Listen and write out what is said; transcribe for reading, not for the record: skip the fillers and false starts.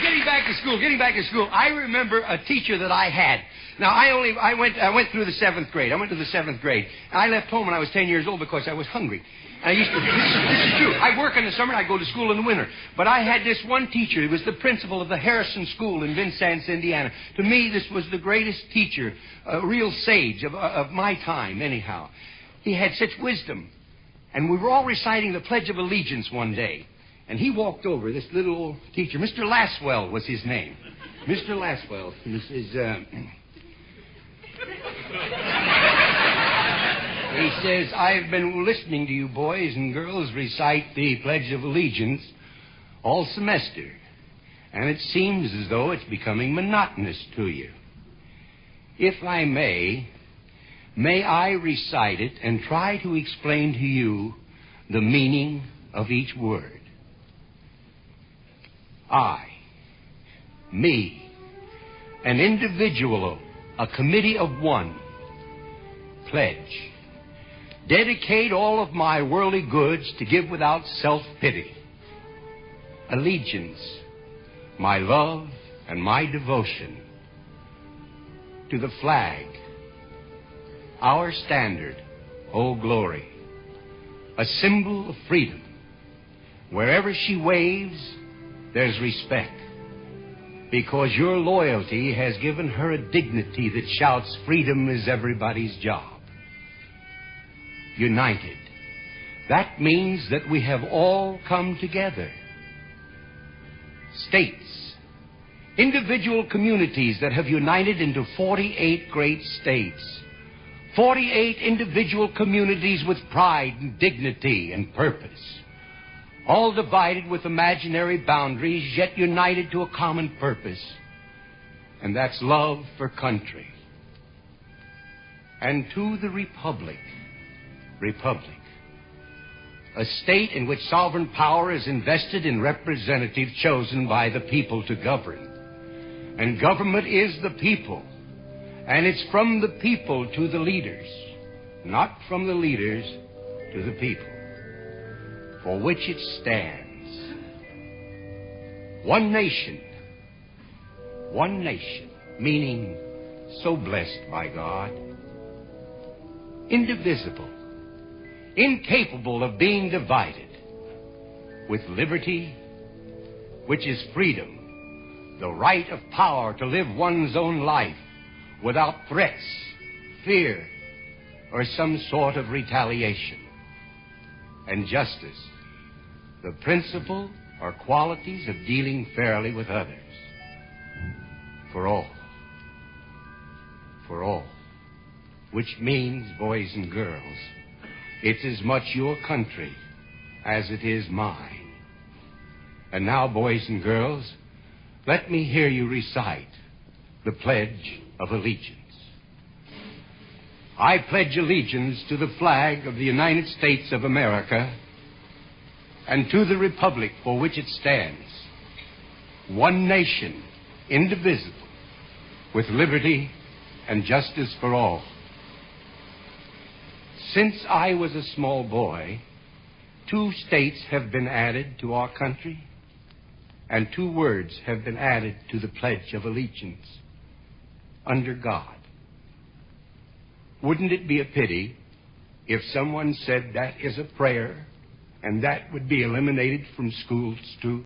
getting back to school. I remember a teacher that I had. Now, I went through the 7th grade. I went to the 7th grade. I left home when I was 10 years old because I was hungry. I used to, this is true. I work in the summer and I go to school in the winter. But I had this one teacher. He was the principal of the Harrison School in Vincennes, Indiana. To me, this was the greatest teacher, a real sage of my time, anyhow. He had such wisdom. And we were all reciting the Pledge of Allegiance one day. And he walked over, this little old teacher. Mr. Laswell was his name. Mr. Laswell. He says, I've been listening to you boys and girls recite the Pledge of Allegiance all semester, and it seems as though it's becoming monotonous to you. If I may I recite it and try to explain to you the meaning of each word? I, me, an individual, a committee of one, pledge. Dedicate all of my worldly goods to give without self-pity. Allegiance, my love and my devotion. To the flag, our standard, oh glory. A symbol of freedom. Wherever she waves, there's respect. Because your loyalty has given her a dignity that shouts freedom is everybody's job. United. That means that we have all come together. States. Individual communities that have united into 48 great states. 48 individual communities with pride and dignity and purpose. All divided with imaginary boundaries, yet united to a common purpose. And that's love for country. And to the Republic. Republic. A state in which sovereign power is invested in representatives chosen by the people to govern. And government is the people. And it's from the people to the leaders, not from the leaders to the people, for which it stands. One nation, meaning so blessed by God, indivisible, incapable of being divided, with liberty, which is freedom, the right of power to live one's own life without threats, fear, or some sort of retaliation. And justice, the principle or qualities of dealing fairly with others. For all, which means, boys and girls, it's as much your country as it is mine. And now, boys and girls, let me hear you recite the Pledge of Allegiance. I pledge allegiance to the flag of the United States of America and to the republic for which it stands, one nation, indivisible, with liberty and justice for all. Since I was a small boy, 2 states have been added to our country, and 2 words have been added to the Pledge of Allegiance. Under God. Wouldn't it be a pity if someone said that is a prayer and that would be eliminated from schools too?